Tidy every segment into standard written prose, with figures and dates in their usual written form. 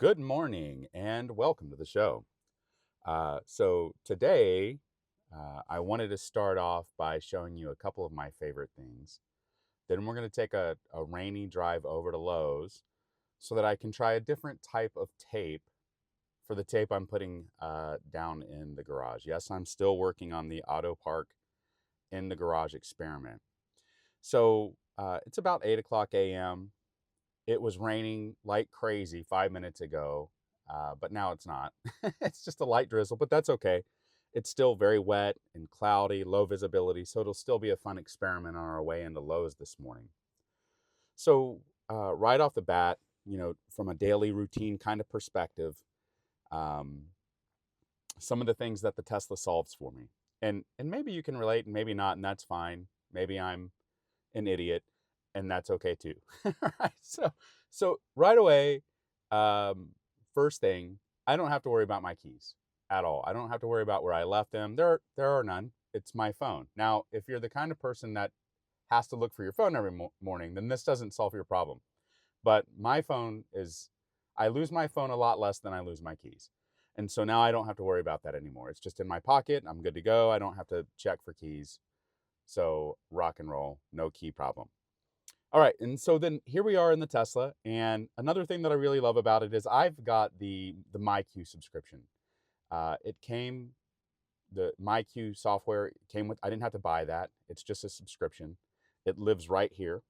Good morning and welcome to the show. So today, I wanted to start off by showing you a couple of my favorite things. Then we're going to take a rainy drive over to Lowe's so that I can try a different type of tape for the tape I'm putting down in the garage. Yes, I'm still working on the auto park in the garage experiment. So it's about 8 o'clock a.m. It was raining like crazy 5 minutes ago, but now it's not. It's just a light drizzle, but that's okay. It's still very wet and cloudy, low visibility, so it'll still be a fun experiment on our way into Lowe's this morning. So, right off the bat, from a daily routine kind of perspective, um, some of the things that the Tesla solves for me, and maybe you can relate, and maybe not, and that's fine. Maybe I'm an idiot, and that's okay too. Right? So right away, um, first thing, I don't have to worry about my keys at all. I don't have to worry about where I left them. There are none. It's my phone. Now, if you're the kind of person that has to look for your phone every morning, then this doesn't solve your problem. But my phone is, I lose my phone a lot less than I lose my keys. And so now I don't have to worry about that anymore. It's just in my pocket. I'm good to go. I don't have to check for keys. So rock and roll, no key problem. All right, and so then here we are in the Tesla, and another thing that I really love about it is I've got the MyQ subscription. It came the MyQ software came with. I didn't have to buy that. It's just a subscription. It lives right here.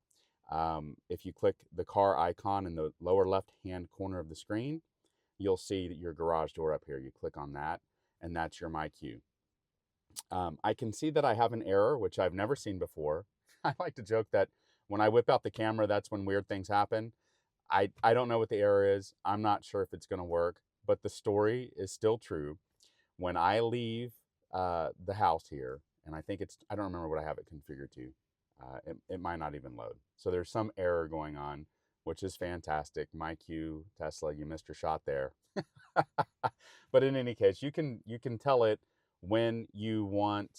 If you click the car icon in the lower left-hand corner of the screen, you'll see that your garage door up here. You click on that, and that's your MyQ. I can see that I have an error, which I've never seen before. I like to joke that when I whip out the camera, that's when weird things happen. I don't know what the error is. I'm not sure if it's going to work, but the story is still true. When I leave the house here, and I don't remember what I have it configured to. It might not even load. So there's some error going on, which is fantastic. My cue, Tesla, you missed your shot there. But in any case, you can tell it when you want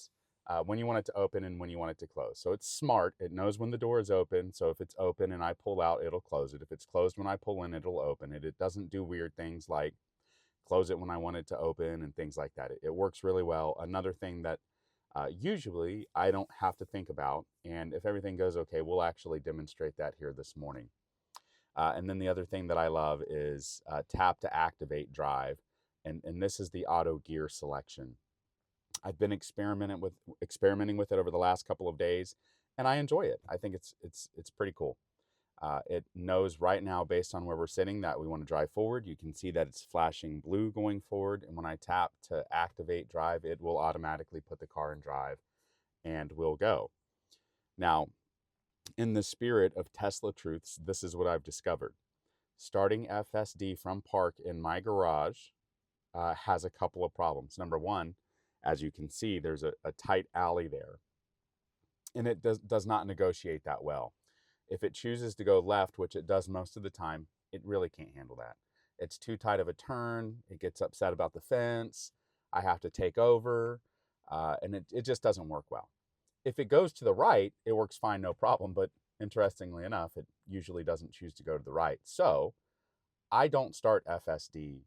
it to open and when you want it to close. So it's smart. It knows when the door is open. So if it's open and I pull out, it'll close it. If it's closed when I pull in, it'll open it. It doesn't do weird things like close it when I want it to open and things like that. It works really well. Another thing that usually I don't have to think about, and if everything goes okay, we'll actually demonstrate that here this morning. And then the other thing that I love is tap to activate drive, and this is the auto gear selection. I've been experimenting with it over the last couple of days, and I enjoy it. I think it's pretty cool. It knows right now, based on where we're sitting, that we want to drive forward. You can see that it's flashing blue going forward, and when I tap to activate drive, it will automatically put the car in drive, and we'll go. Now, in the spirit of Tesla truths, this is what I've discovered. Starting FSD from park in my garage has a couple of problems. Number one, as you can see, there's a tight alley there, and it does not negotiate that well. If it chooses to go left, which it does most of the time, it really can't handle that. It's too tight of a turn. It gets upset about the fence. I have to take over, and it just doesn't work well. If it goes to the right, it works fine, no problem. But interestingly enough, it usually doesn't choose to go to the right. So I don't start FSD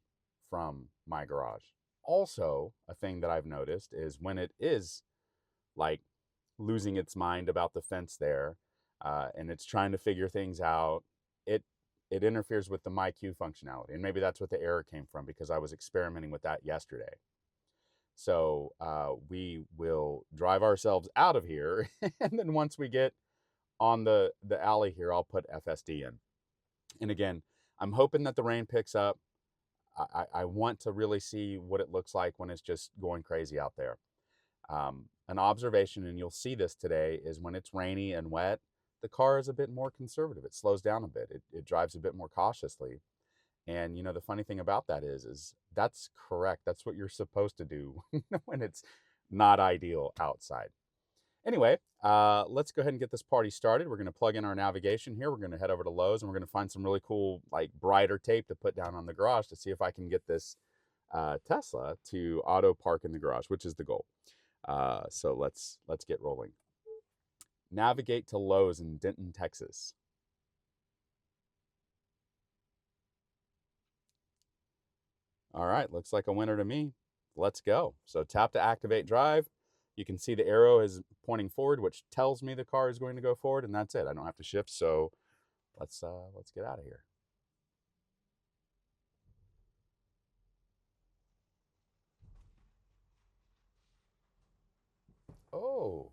from my garage. Also, a thing that I've noticed is when it is like losing its mind about the fence there, and it's trying to figure things out, it it interferes with the MyQ functionality, and maybe that's what the error came from because I was experimenting with that yesterday. So we will drive ourselves out of here, and then once we get on the alley here, I'll put FSD in. And again, I'm hoping that the rain picks up. I want to really see what it looks like when it's just going crazy out there. An observation, and you'll see this today, is when it's rainy and wet, the car is a bit more conservative. It slows down a bit. It drives a bit more cautiously. And the funny thing about that is that's correct. That's what you're supposed to do when it's not ideal outside. Anyway, let's go ahead and get this party started. We're going to plug in our navigation here. We're going to head over to Lowe's, and we're going to find some really cool, like, brighter tape to put down on the garage to see if I can get this Tesla to auto park in the garage, which is the goal. So let's get rolling. Navigate to Lowe's in Denton, Texas. All right, looks like a winner to me. Let's go. So tap to activate drive. You can see the arrow is pointing forward, which tells me the car is going to go forward, and that's it. I don't have to shift, so let's get out of here. Oh,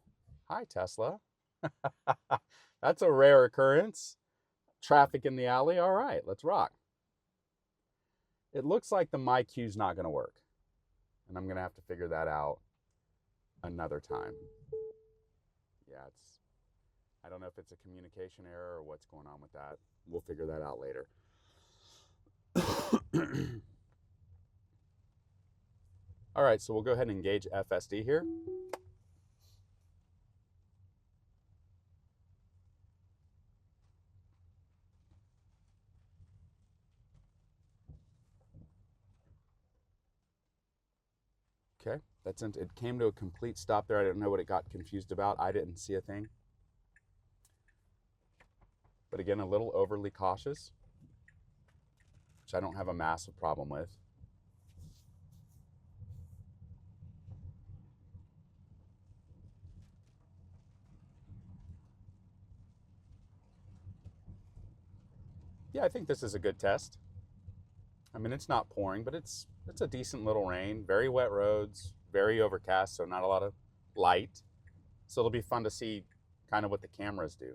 hi Tesla. That's a rare occurrence. Traffic in the alley. All right, let's rock. It looks like the my cue's not going to work, and I'm going to have to figure that out another time. Yeah, I don't know if it's a communication error or what's going on with that. We'll figure that out later. All right, so we'll go ahead and engage FSD here. Okay, it came to a complete stop there. I didn't know what it got confused about. I didn't see a thing. But again, a little overly cautious, which I don't have a massive problem with. Yeah, I think this is a good test. I mean, it's not pouring, but it's a decent little rain. Very wet roads, very overcast, so not a lot of light. So it'll be fun to see kind of what the cameras do.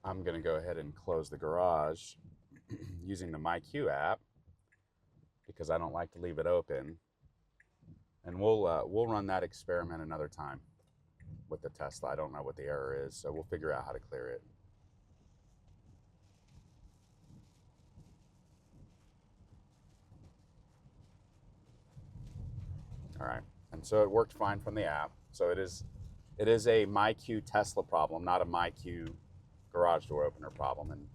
I'm going to go ahead and close the garage using the MyQ app because I don't like to leave it open. And we'll run that experiment another time with the Tesla. I don't know what the error is, so we'll figure out how to clear it. All right, and so it worked fine from the app. So it is a MyQ Tesla problem, not a MyQ garage door opener problem, and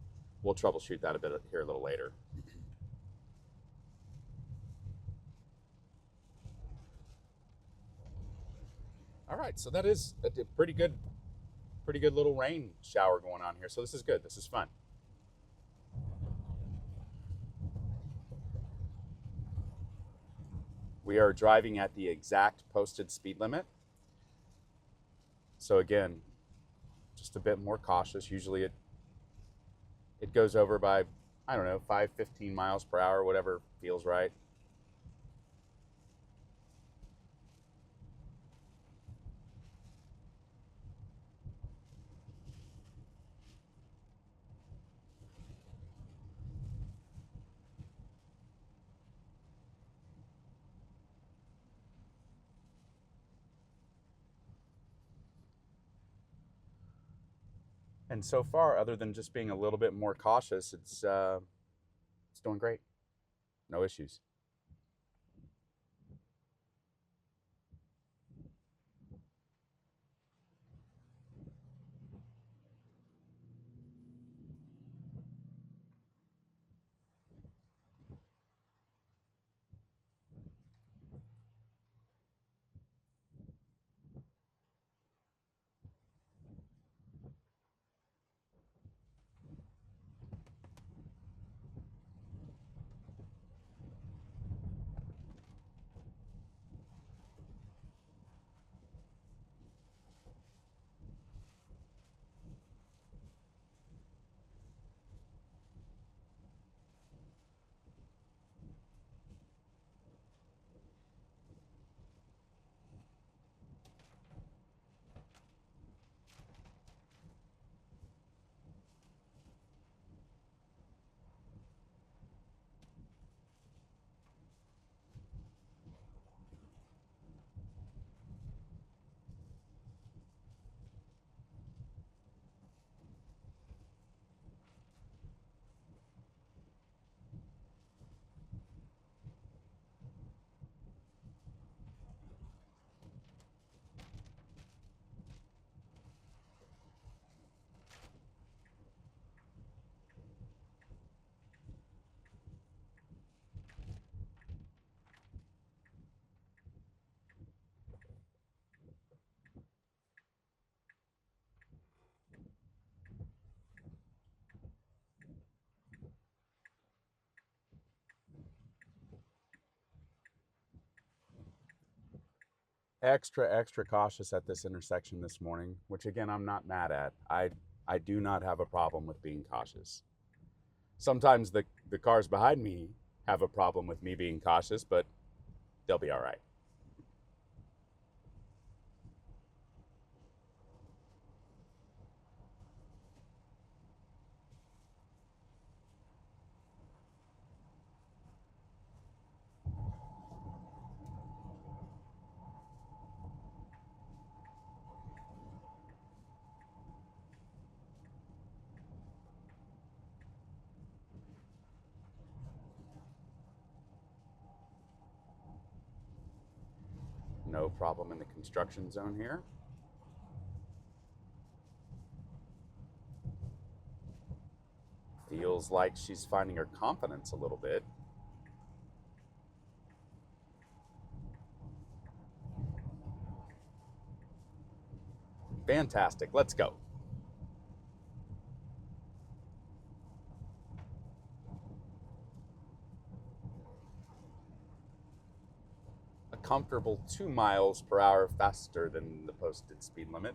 we'll troubleshoot that a bit here a little later. All right, so that is a pretty good little rain shower going on here. So this is good. This is fun. We are driving at the exact posted speed limit. So again, just a bit more cautious. Usually it goes over by, I don't know, 15 miles per hour, whatever feels right. And so far, other than just being a little bit more cautious, it's doing great. No issues. extra cautious at this intersection this morning, which again, I'm not mad at. I do not have a problem with being cautious. Sometimes the cars behind me have a problem with me being cautious, but they'll be all right. No problem in the construction zone here. Feels like she's finding her confidence a little bit. Fantastic. Let's go. A comfortable 2 miles per hour faster than the posted speed limit.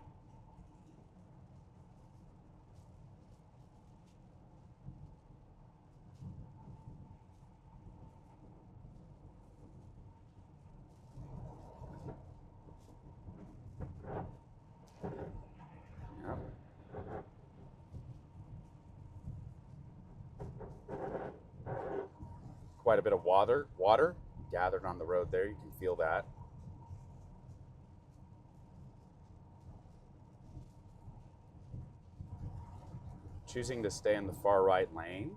Yep. Quite a bit of water gathered on the road there. You can feel that. Choosing to stay in the far right lane.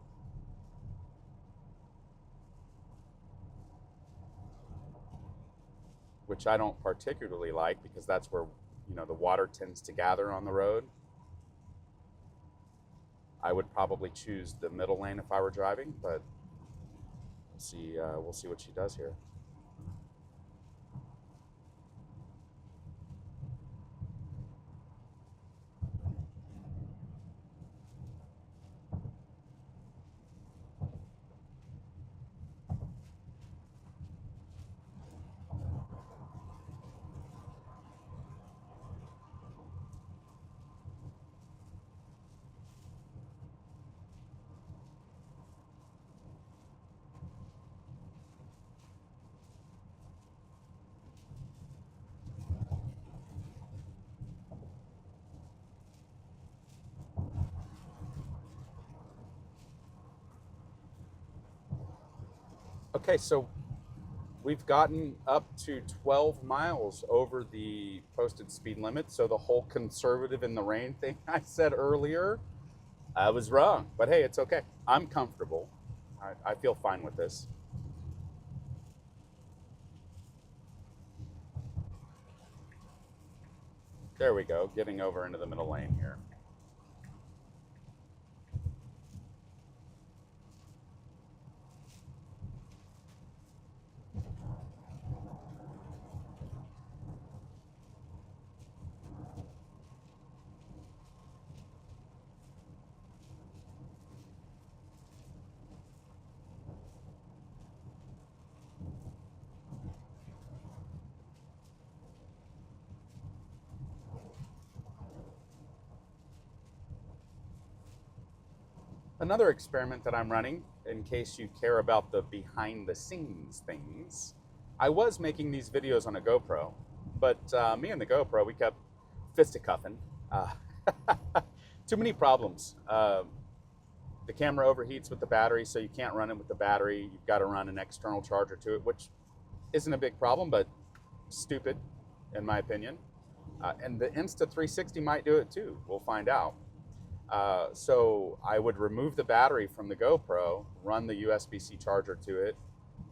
Which I don't particularly like because that's where, the water tends to gather on the road. I would probably choose the middle lane if I were driving, but we'll see what she does here. Okay, so we've gotten up to 12 miles over the posted speed limit. So the whole conservative in the rain thing I said earlier, I was wrong. But hey, it's okay. I'm comfortable. I feel fine with this. There we go, getting over into the middle lane here. Another experiment that I'm running, in case you care about the behind the scenes things, I was making these videos on a GoPro, but me and the GoPro, we kept fisticuffing. Too many problems. The camera overheats with the battery, so you can't run it with the battery. You've got to run an external charger to it, which isn't a big problem, but stupid, in my opinion. And the Insta360 might do it too. We'll find out. So I would remove the battery from the GoPro, run the USB-C charger to it,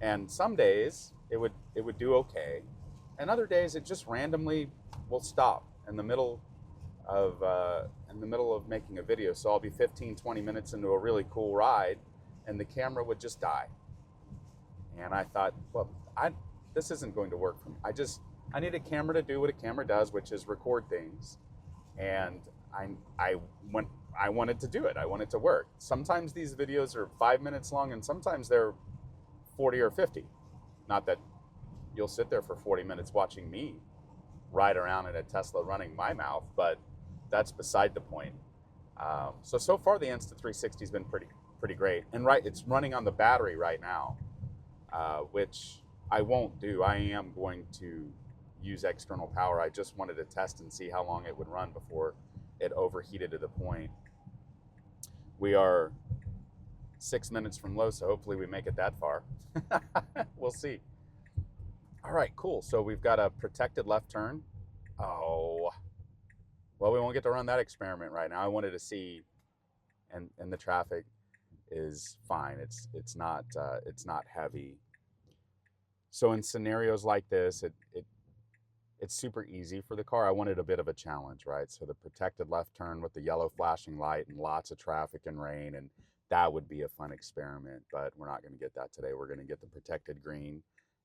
and some days it would do okay, and other days it just randomly will stop in the middle of making a video. So I'll be 15-20 minutes into a really cool ride, and the camera would just die. And I thought, well, this isn't going to work for me. I need a camera to do what a camera does, which is record things, and I wanted to do it. I want it to work. Sometimes these videos are 5 minutes long, and sometimes they're 40 or 50. Not that you'll sit there for 40 minutes watching me ride around in a Tesla running my mouth, but that's beside the point. So far the Insta360 has been pretty great, and it's running on the battery right now, which I won't do. I am going to use external power. I just wanted to test and see how long it would run before it overheated to the point. We are 6 minutes from Lowe, so hopefully we make it that far. We'll see. All right, cool. So we've got a protected left turn. Oh, well, we won't get to run that experiment right now. I wanted to see, and the traffic is fine. It's not heavy. So in scenarios like this, it's super easy for the car. I wanted a bit of a challenge, right? So the protected left turn with the yellow flashing light and lots of traffic and rain, and that would be a fun experiment, but we're not going to get that today. We're going to get the protected green,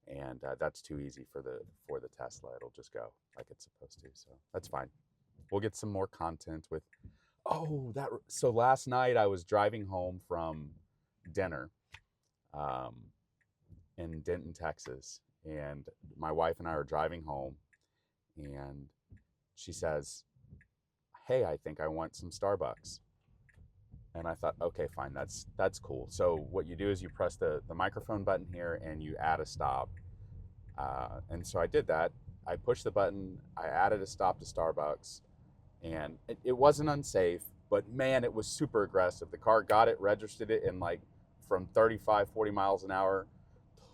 and that's too easy for the Tesla. It'll just go like it's supposed to, so that's fine. We'll get some more content with, so last night I was driving home from dinner in Denton, Texas, and my wife and I are driving home, and she says, "Hey, I think I want some Starbucks." And I thought, okay, fine, that's cool. So what you do is you press the microphone button here and you add a stop. And so I did that. I pushed the button, I added a stop to Starbucks, and it wasn't unsafe, but man, it was super aggressive. The car got it, registered it in like from 35, 40 miles an hour,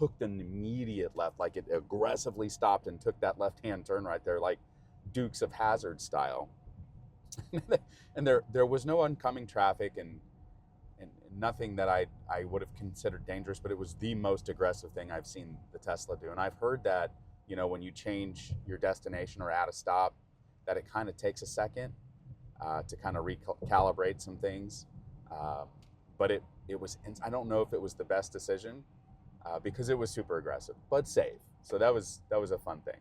took an immediate left, like it aggressively stopped and took that left-hand turn right there, like Dukes of Hazzard style. And there was no oncoming traffic and nothing that I would have considered dangerous, but it was the most aggressive thing I've seen the Tesla do. And I've heard that, when you change your destination or add a stop, that it kind of takes a second to kind of recalibrate some things. But it was, I don't know if it was the best decision because it was super aggressive, but safe. So that was a fun thing.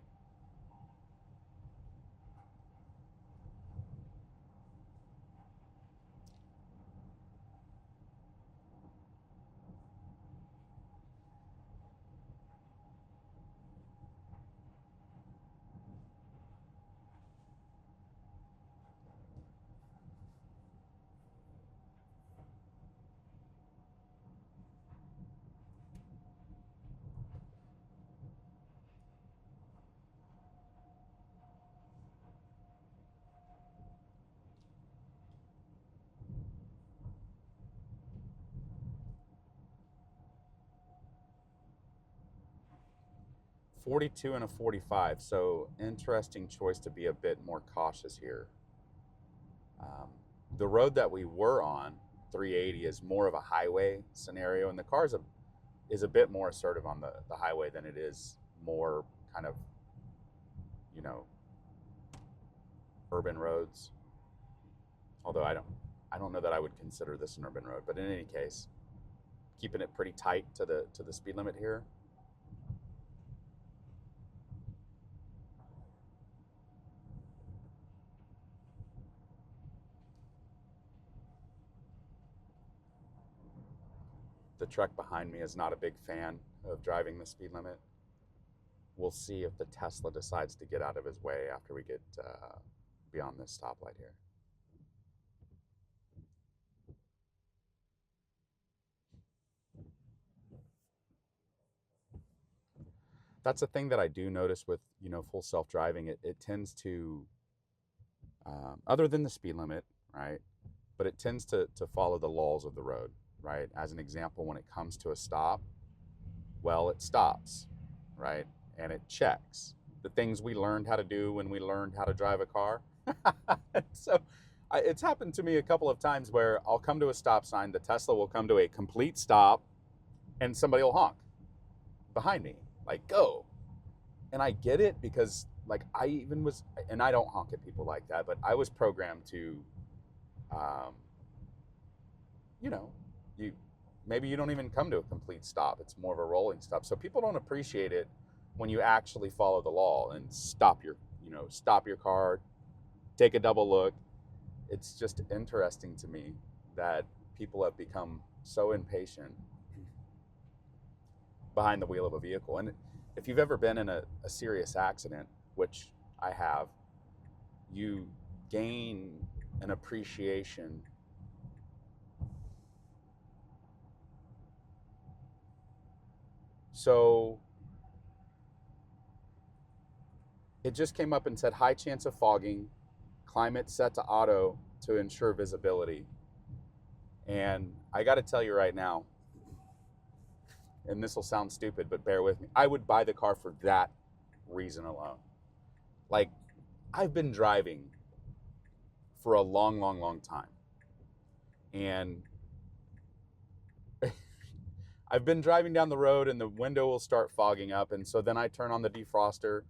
.42 and a .45, so interesting choice to be a bit more cautious here. The road that we were on, 380, is more of a highway scenario, and the car is a bit more assertive on the highway than it is more kind of, urban roads. Although I don't know that I would consider this an urban road, but in any case, keeping it pretty tight to the speed limit here. The truck behind me is not a big fan of driving the speed limit. We'll see if the Tesla decides to get out of his way after we get beyond this stoplight here. That's a thing that I do notice with, full self-driving. It tends to, other than the speed limit, right? But it tends to follow the laws of the road, right? As an example, when it comes to a stop, well, it stops, right? And it checks the things we learned how to do when we learned how to drive a car. So it's happened to me a couple of times where I'll come to a stop sign, the Tesla will come to a complete stop, and somebody will honk behind me, like, go. And I get it because, like, I even was, and I don't honk at people like that, but I was programmed to, maybe you don't even come to a complete stop. It's more of a rolling stop. So people don't appreciate it when you actually follow the law and stop your car, take a double look. It's just interesting to me that people have become so impatient behind the wheel of a vehicle. And if you've ever been in a serious accident, which I have, you gain an appreciation. So it just came up and said high chance of fogging, climate set to auto to ensure visibility. And I got to tell you right now, and this will sound stupid, but bear with me, I would buy the car for that reason alone. Like, I've been driving for a long, long, long time. And I've been driving down the road and the window will start fogging up. And so then I turn on the defroster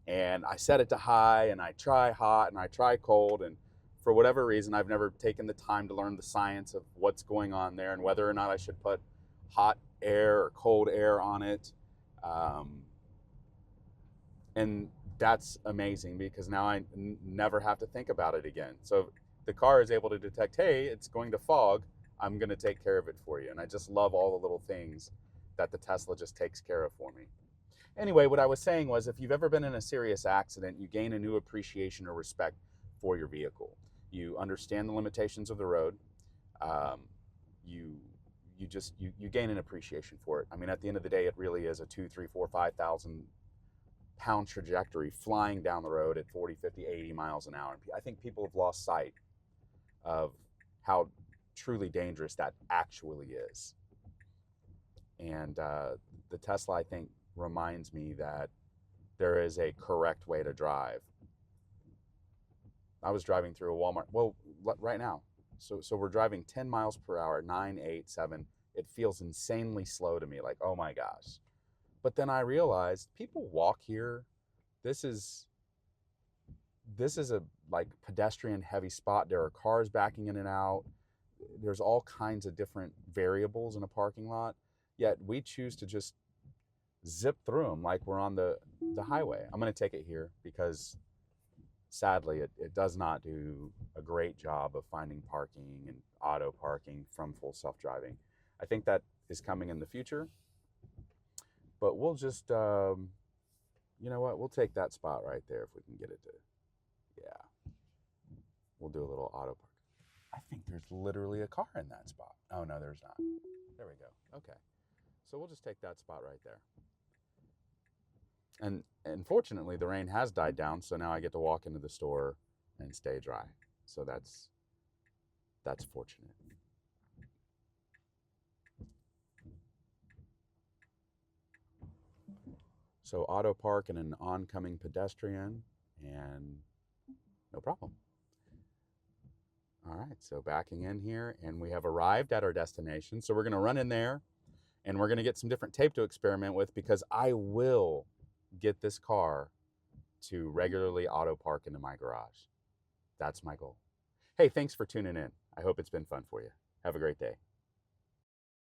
and I set it to high and I try hot and I try cold. And for whatever reason, I've never taken the time to learn the science of what's going on there and whether or not I should put hot air or cold air on it. And that's amazing because now I never have to think about it again. So the car is able to detect, hey, it's going to fog. I'm going to take care of it for you. And I just love all the little things that the Tesla just takes care of for me. Anyway, what I was saying was if you've ever been in a serious accident, you gain a new appreciation or respect for your vehicle. You understand the limitations of the road. You gain an appreciation for it. I mean, at the end of the day, it really is a 2, 3, 4, 5,000 pound trajectory flying down the road at 40, 50, 80 miles an hour. I think people have lost sight of how truly dangerous that actually is. And the Tesla, I think, reminds me that there is a correct way to drive. I was driving through a Walmart, well, right now. So we're driving 10 miles per hour, 9, 8, 7. It feels insanely slow to me, like, oh my gosh. But then I realized people walk here. This is a like pedestrian heavy spot. There are cars backing in and out. There's all kinds of different variables in a parking lot. Yet we choose to just zip through them like we're on the highway. I'm going to take it here because sadly it does not do a great job of finding parking and auto parking from full self-driving. I think that is coming in the future. But we'll just, you know what? We'll take that spot right there if we can get it to, yeah. We'll do a little auto park. I think there's literally a car in that spot. Oh, no, there's not. There we go. Okay. So we'll just take that spot right there. And unfortunately, the rain has died down, so now I get to walk into the store and stay dry. So that's fortunate. So auto park and an oncoming pedestrian, and no problem. All right, so backing in here, and we have arrived at our destination. So we're going to run in there, and we're going to get some different tape to experiment with because I will get this car to regularly auto park into my garage. That's my goal. Hey, thanks for tuning in. I hope it's been fun for you. Have a great day.